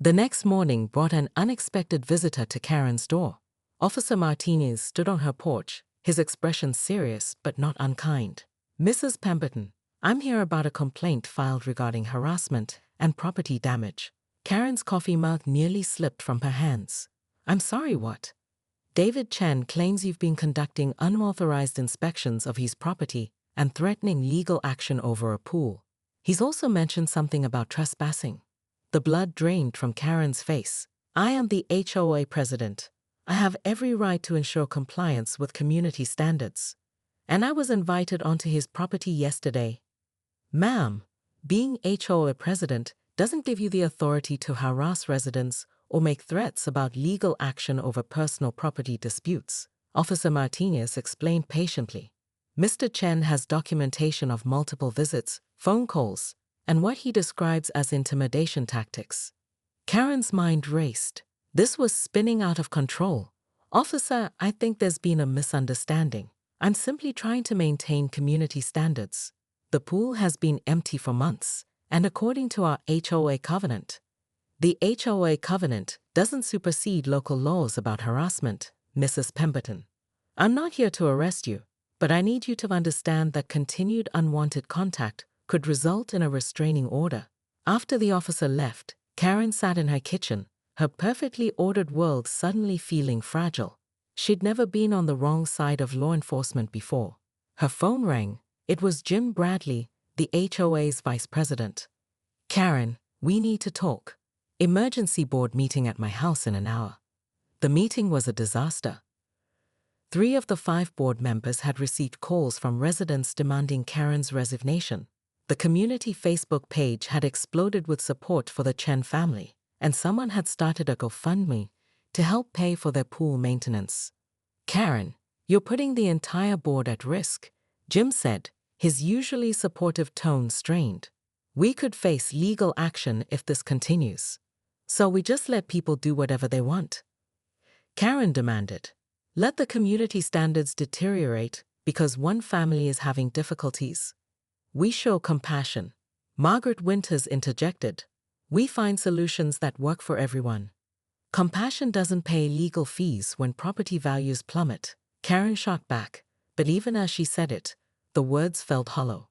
The next morning brought an unexpected visitor to Karen's door. Officer Martinez stood on her porch, his expression serious but not unkind. "Mrs. Pemberton, I'm here about a complaint filed regarding harassment and property damage." Karen's coffee mug nearly slipped from her hands. "I'm sorry, what?" "David Chen claims you've been conducting unauthorized inspections of his property and threatening legal action over a pool. He's also mentioned something about trespassing." The blood drained from Karen's face. "I am the HOA president. I have every right to ensure compliance with community standards. And I was invited onto his property yesterday." "Ma'am, being HOA president doesn't give you the authority to harass residents or make threats about legal action over personal property disputes," Officer Martinez explained patiently. "Mr. Chen has documentation of multiple visits, phone calls, and what he describes as intimidation tactics." Karen's mind raced. This was spinning out of control. "Officer, I think there's been a misunderstanding. I'm simply trying to maintain community standards. The pool has been empty for months, and according to our HOA covenant." "The HOA covenant doesn't supersede local laws about harassment, Mrs. Pemberton. I'm not here to arrest you, but I need you to understand that continued unwanted contact could result in a restraining order." After the officer left, Karen sat in her kitchen, her perfectly ordered world suddenly feeling fragile. She'd never been on the wrong side of law enforcement before. Her phone rang. It was Jim Bradley, the HOA's vice president. "Karen, we need to talk. Emergency board meeting at my house in an hour." The meeting was a disaster. 3 of the 5 board members had received calls from residents demanding Karen's resignation. The community Facebook page had exploded with support for the Chen family, and someone had started a GoFundMe to help pay for their pool maintenance. "Karen, you're putting the entire board at risk," Jim said, his usually supportive tone strained. "We could face legal action if this continues. So we just let people do whatever they want?" Karen demanded. "Let the community standards deteriorate because one family is having difficulties. We show compassion." Margaret Winters interjected. "We find solutions that work for everyone." "Compassion doesn't pay legal fees when property values plummet," Karen shot back, but even as she said it, the words felt hollow.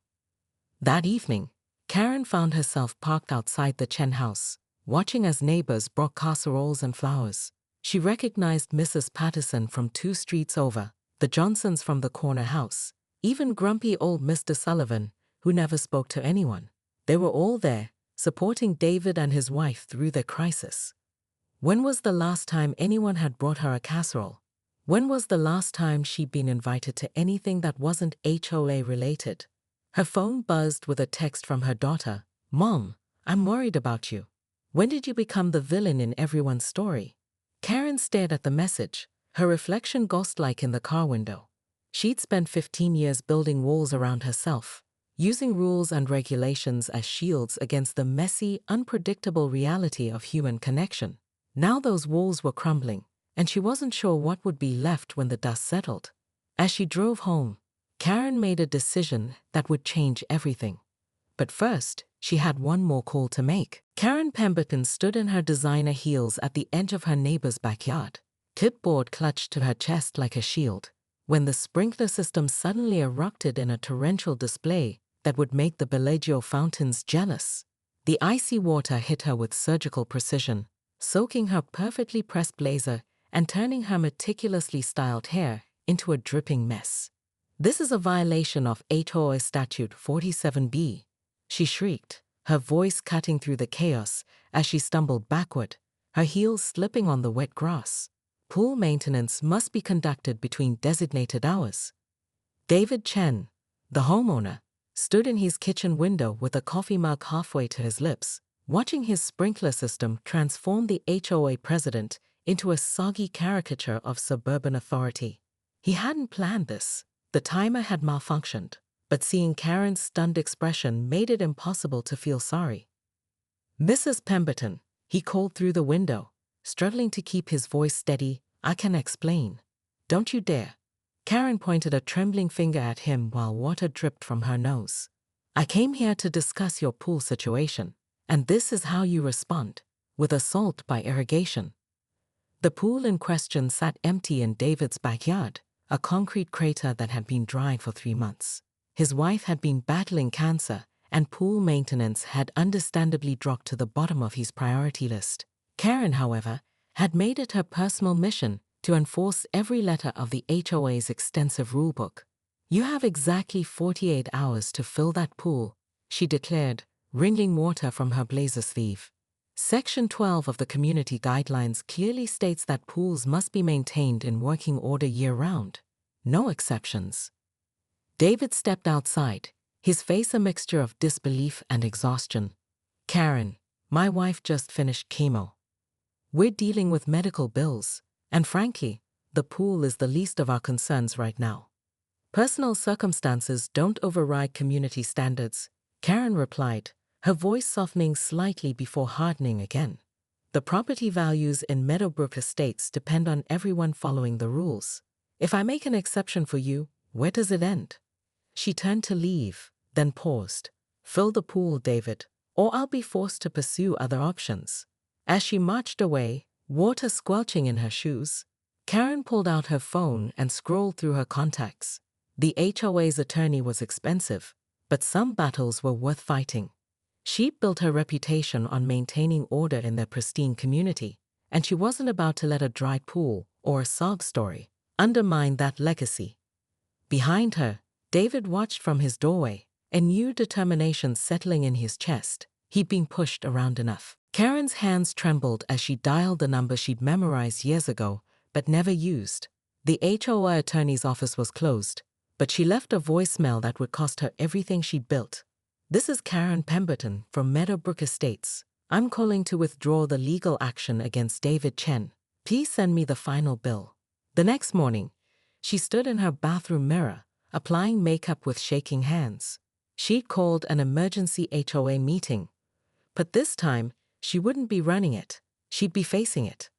That evening, Karen found herself parked outside the Chen house, watching as neighbors brought casseroles and flowers. She recognized Mrs. Patterson from 2 streets over, the Johnsons from the corner house, even grumpy old Mr. Sullivan, who never spoke to anyone. They were all there, supporting David and his wife through their crisis. When was the last time anyone had brought her a casserole? When was the last time she'd been invited to anything that wasn't HOA related? Her phone buzzed with a text from her daughter. "Mom, I'm worried about you. When did you become the villain in everyone's story?" Karen stared at the message, her reflection ghost-like in the car window. She'd spent 15 years building walls around herself, using rules and regulations as shields against the messy, unpredictable reality of human connection. Now those walls were crumbling, and she wasn't sure what would be left when the dust settled. As she drove home, Karen made a decision that would change everything. But first, she had one more call to make. Karen Pemberton stood in her designer heels at the edge of her neighbor's backyard, clipboard clutched to her chest like a shield, when the sprinkler system suddenly erupted in a torrential display that would make the Bellagio fountains jealous. The icy water hit her with surgical precision, soaking her perfectly pressed blazer and turning her meticulously styled hair into a dripping mess. "This is a violation of HOA Statute 47B, she shrieked, her voice cutting through the chaos as she stumbled backward, her heels slipping on the wet grass. "Pool maintenance must be conducted between designated hours." David Chen, the homeowner, stood in his kitchen window with a coffee mug halfway to his lips, watching his sprinkler system transform the HOA president into a soggy caricature of suburban authority. He hadn't planned this. The timer had malfunctioned, but seeing Karen's stunned expression made it impossible to feel sorry. "Mrs. Pemberton," he called through the window, struggling to keep his voice steady. "I can explain." "Don't you dare." Karen pointed a trembling finger at him while water dripped from her nose. "I came here to discuss your pool situation, and this is how you respond. with assault by irrigation. The pool in question sat empty in David's backyard, a concrete crater that had been dry for 3 months. His wife had been battling cancer, and pool maintenance had understandably dropped to the bottom of his priority list. Karen, however, had made it her personal mission to enforce every letter of the HOA's extensive rulebook. "You have exactly 48 hours to fill that pool," she declared, wringing water from her blazer sleeve. Section 12 of the community guidelines clearly states that pools must be maintained in working order year-round. No exceptions. David stepped outside, his face a mixture of disbelief and exhaustion. "Karen, my wife just finished chemo. We're dealing with medical bills, and frankly, the pool is the least of our concerns right now." "Personal circumstances don't override community standards," Karen replied, her voice softening slightly before hardening again. "The property values in Meadowbrook Estates depend on everyone following the rules. If I make an exception for you, where does it end?" She turned to leave, then paused. "Fill the pool, David, or I'll be forced to pursue other options." As she marched away, water squelching in her shoes, Karen pulled out her phone and scrolled through her contacts. The HOA's attorney was expensive, but some battles were worth fighting. She'd built her reputation on maintaining order in their pristine community, and she wasn't about to let a dry pool or a sob story undermine that legacy. Behind her, David watched from his doorway, a new determination settling in his chest. He'd been pushed around enough. Karen's hands trembled as she dialed the number she'd memorized years ago, but never used. The HOA attorney's office was closed, but she left a voicemail that would cost her everything she'd built. "This is Karen Pemberton from Meadowbrook Estates. I'm calling to withdraw the legal action against David Chen. Please send me the final bill." The next morning, she stood in her bathroom mirror, applying makeup with shaking hands. She'd called an emergency HOA meeting, but this time, she wouldn't be running it. She'd be facing it.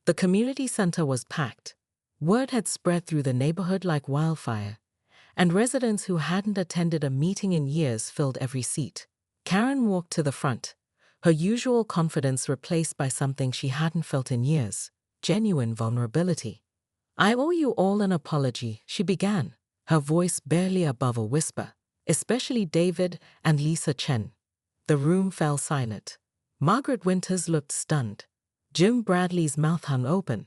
The community center was packed. Word had spread through the neighborhood like wildfire, and residents who hadn't attended a meeting in years filled every seat. Karen walked to the front, her usual confidence replaced by something she hadn't felt in years: genuine vulnerability. "I owe you all an apology," she began, her voice barely above a whisper, "especially David and Lisa Chen." The room fell silent. Margaret Winters looked stunned. Jim Bradley's mouth hung open.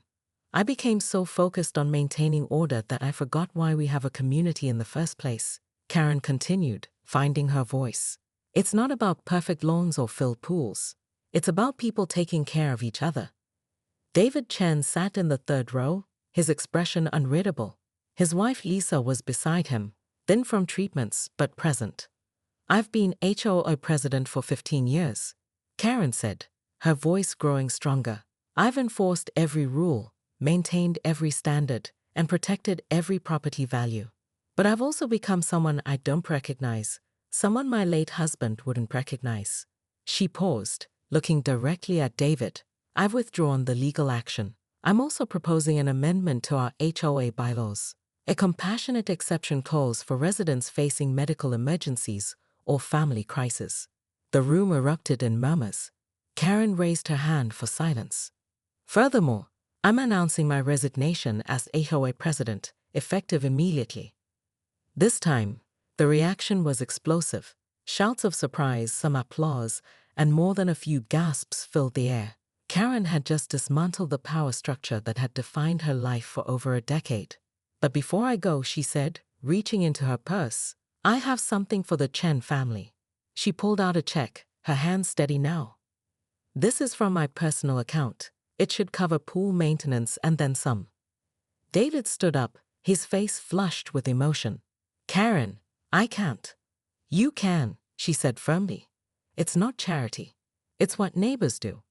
"I became so focused on maintaining order that I forgot why we have a community in the first place," Karen continued, finding her voice. "It's not about perfect lawns or filled pools. It's about people taking care of each other." David Chen sat in the third row, his expression unreadable. His wife Lisa was beside him, thin from treatments but present. "I've been HOA president for 15 years, Karen said, her voice growing stronger. "I've enforced every rule, maintained every standard, and protected every property value. But I've also become someone I don't recognize, someone my late husband wouldn't recognize." She paused, looking directly at David. "I've withdrawn the legal action. I'm also proposing an amendment to our HOA bylaws. A compassionate exception clause for residents facing medical emergencies or family crisis." The room erupted in murmurs. Karen raised her hand for silence. "Furthermore, I'm announcing my resignation as HOA president, effective immediately." This time, the reaction was explosive. Shouts of surprise, some applause, and more than a few gasps filled the air. Karen had just dismantled the power structure that had defined her life for over a decade. "But before I go," she said, reaching into her purse, "I have something for the Chen family." She pulled out a check, her hands steady now. "This is from my personal account. It should cover pool maintenance and then some." David stood up, his face flushed with emotion. "Karen, I can't." "You can," she said firmly. "It's not charity. It's what neighbors do."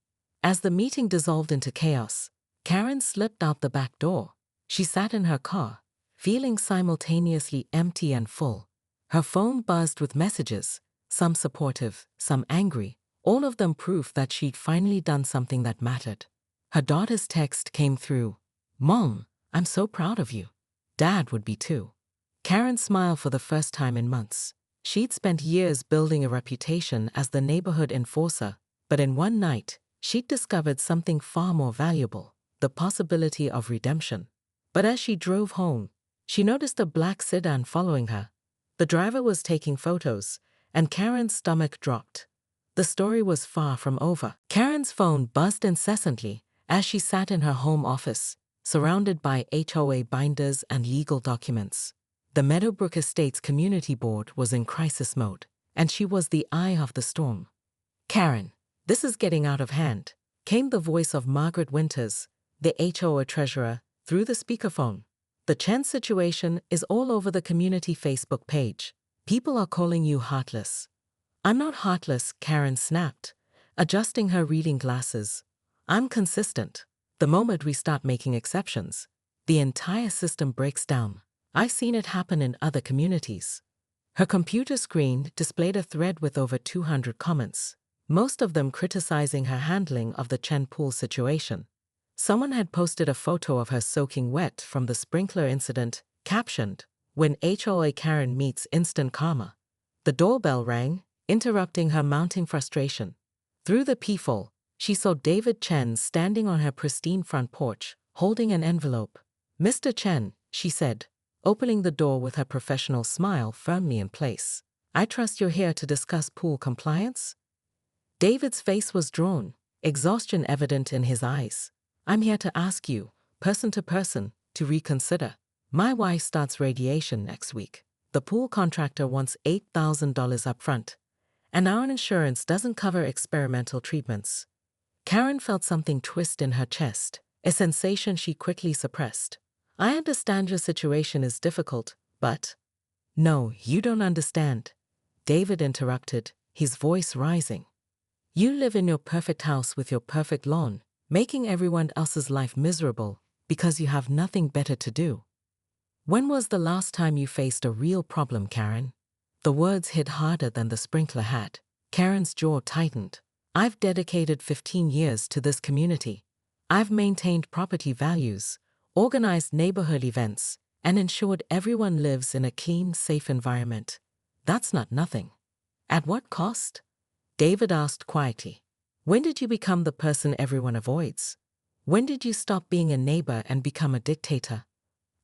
As the meeting dissolved into chaos, Karen slipped out the back door. She sat in her car, feeling simultaneously empty and full. Her phone buzzed with messages, some supportive, some angry, all of them proof that she'd finally done something that mattered. Her daughter's text came through. "Mom, I'm so proud of you. Dad would be too." Karen smiled for the first time in months. She'd spent years building a reputation as the neighborhood enforcer, but in one night, She'd discovered something far more valuable, the possibility of redemption. But as she drove home, she noticed a black sedan following her. The driver was taking photos, and Karen's stomach dropped. The story was far from over. Karen's phone buzzed incessantly as she sat in her home office, surrounded by HOA binders and legal documents. The Meadowbrook Estates Community Board was in crisis mode, and she was the eye of the storm. "Karen, this is getting out of hand," came the voice of Margaret Winters, the HOA treasurer, through the speakerphone. "The Chen situation is all over the community Facebook page. People are calling you heartless." "I'm not heartless," Karen snapped, adjusting her reading glasses. "I'm consistent. The moment we start making exceptions, the entire system breaks down. I've seen it happen in other communities." Her computer screen displayed a thread with over 200 comments, most of them criticizing her handling of the Chen pool situation. Someone had posted a photo of her soaking wet from the sprinkler incident, captioned, "When HOA Karen meets instant karma." The doorbell rang, interrupting her mounting frustration. Through the peephole, she saw David Chen standing on her pristine front porch, holding an envelope. "Mr. Chen," she said, opening the door with her professional smile firmly in place. "I trust you're here to discuss pool compliance?" David's face was drawn, exhaustion evident in his eyes. "I'm here to ask you, person to person, to reconsider. My wife starts radiation next week. The pool contractor wants $8,000 upfront, and our insurance doesn't cover experimental treatments." Karen felt something twist in her chest, a sensation she quickly suppressed. "I understand your situation is difficult, but—" "No, you don't understand," David interrupted, his voice rising. "You live in your perfect house with your perfect lawn, making everyone else's life miserable because you have nothing better to do. When was the last time you faced a real problem, Karen?" The words hit harder than the sprinkler had. Karen's jaw tightened. "I've dedicated 15 years to this community. I've maintained property values, organized neighborhood events, and ensured everyone lives in a clean, safe environment. That's not nothing." "At what cost?" David asked quietly. "When did you become the person everyone avoids? When did you stop being a neighbor and become a dictator?"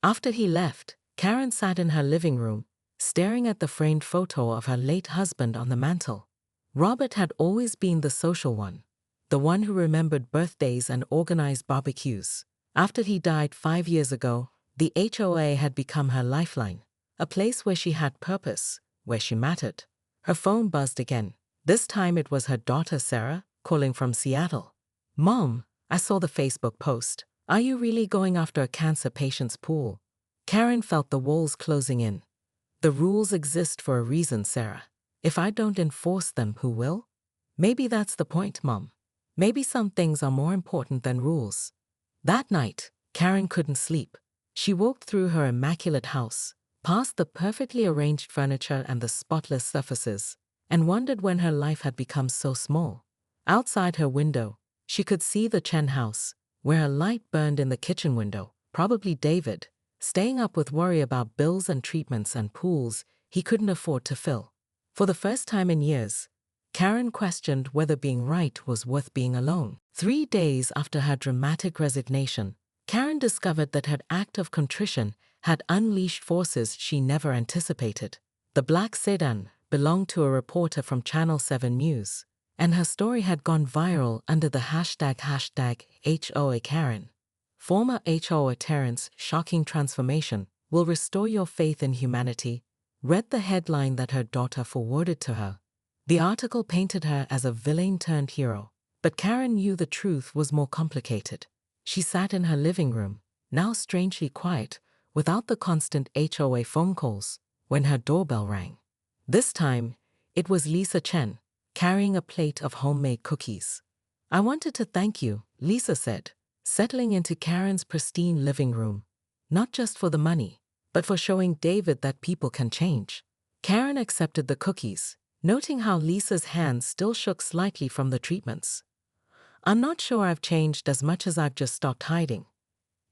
After he left, Karen sat in her living room, staring at the framed photo of her late husband on the mantel. Robert had always been the social one, the one who remembered birthdays and organized barbecues. After he died 5 years ago, the HOA had become her lifeline, a place where she had purpose, where she mattered. Her phone buzzed again. This time it was her daughter Sarah, calling from Seattle. "Mom, I saw the Facebook post. Are you really going after a cancer patient's pool?" Karen felt the walls closing in. "The rules exist for a reason, Sarah. If I don't enforce them, who will?" "Maybe that's the point, Mom. Maybe some things are more important than rules." That night, Karen couldn't sleep. She walked through her immaculate house, past the perfectly arranged furniture and the spotless surfaces, and wondered when her life had become so small. Outside her window, she could see the Chen house, where a light burned in the kitchen window, probably David, staying up with worry about bills and treatments and pools he couldn't afford to fill. For the first time in years, Karen questioned whether being right was worth being alone. 3 days after her dramatic resignation, Karen discovered that her act of contrition had unleashed forces she never anticipated. The black sedan belonged to a reporter from Channel 7 News, and her story had gone viral under the hashtag HOA Karen. Former HOA Terrence's shocking transformation will restore your faith in humanity, read the headline that her daughter forwarded to her. The article painted her as a villain turned hero, but Karen knew the truth was more complicated. She sat in her living room, now strangely quiet, without the constant HOA phone calls, when her doorbell rang. This time, it was Lisa Chen, carrying a plate of homemade cookies. "I wanted to thank you," Lisa said, settling into Karen's pristine living room, "not just for the money, but for showing David that people can change." Karen accepted the cookies, noting how Lisa's hands still shook slightly from the treatments. "I'm not sure I've changed as much as I've just stopped hiding."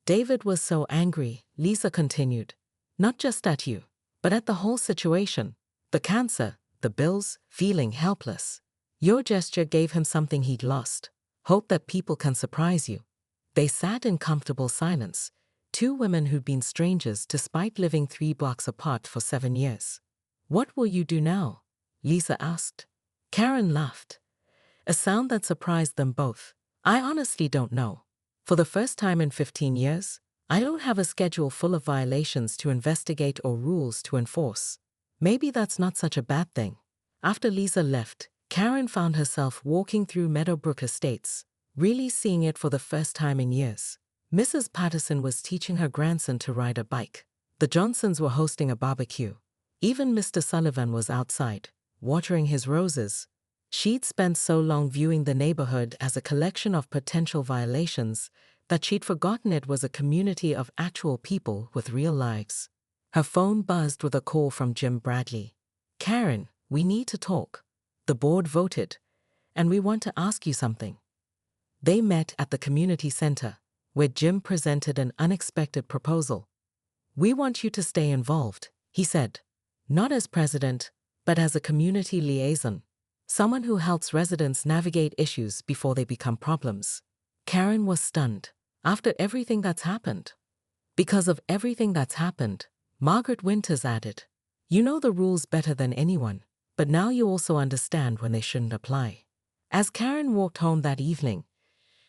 "David was so angry," Lisa continued, "not just at you, but at the whole situation. The cancer, the bills, feeling helpless. Your gesture gave him something he'd lost. Hope that people can surprise you. They sat in comfortable silence, two women who'd been strangers despite living 3 blocks apart for 7 years. What will you do now? Lisa asked. Karen laughed, a sound that surprised them both. I honestly don't know. For the first time in 15 years, I don't have a schedule full of violations to investigate or rules to enforce. Maybe that's not such a bad thing. After Lisa left, Karen found herself walking through Meadowbrook Estates, really seeing it for the first time in years. Mrs. Patterson was teaching her grandson to ride a bike. The Johnsons were hosting a barbecue. Even Mr. Sullivan was outside, watering his roses. She'd spent so long viewing the neighborhood as a collection of potential violations that she'd forgotten it was a community of actual people with real lives. Her phone buzzed with a call from Jim Bradley. Karen, we need to talk. The board voted, and we want to ask you something. They met at the community center, where Jim presented an unexpected proposal. We want you to stay involved, he said. Not as president, but as a community liaison. Someone who helps residents navigate issues before they become problems. Karen was stunned. After everything that's happened. Because of everything that's happened, Margaret Winters added, you know the rules better than anyone, but now you also understand when they shouldn't apply. As Karen walked home that evening,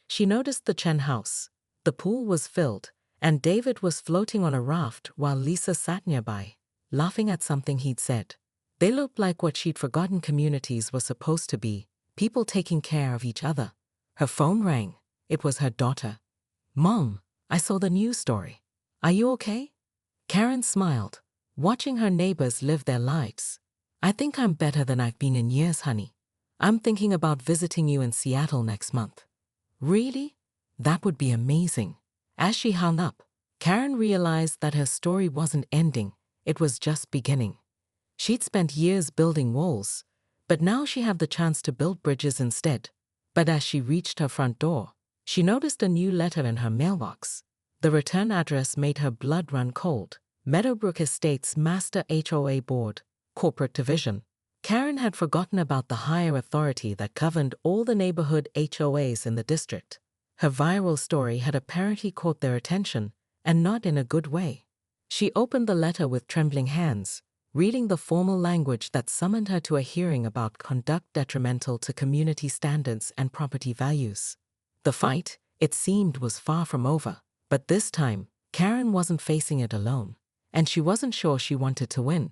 she noticed the Chen house. The pool was filled, and David was floating on a raft while Lisa sat nearby, laughing at something he'd said. They looked like what she'd forgotten communities were supposed to be, people taking care of each other. Her phone rang. It was her daughter. Mom, I saw the news story. Are you okay? Karen smiled, watching her neighbors live their lives. I think I'm better than I've been in years, honey. I'm thinking about visiting you in Seattle next month. Really? That would be amazing. As she hung up, Karen realized that her story wasn't ending, it was just beginning. She'd spent years building walls, but now she had the chance to build bridges instead. But as she reached her front door, she noticed a new letter in her mailbox. The return address made her blood run cold. Meadowbrook Estates Master HOA Board, Corporate Division. Karen had forgotten about the higher authority that governed all the neighborhood HOAs in the district. Her viral story had apparently caught their attention, and not in a good way. She opened the letter with trembling hands, reading the formal language that summoned her to a hearing about conduct detrimental to community standards and property values. The fight, it seemed, was far from over, but this time, Karen wasn't facing it alone, and she wasn't sure she wanted to win.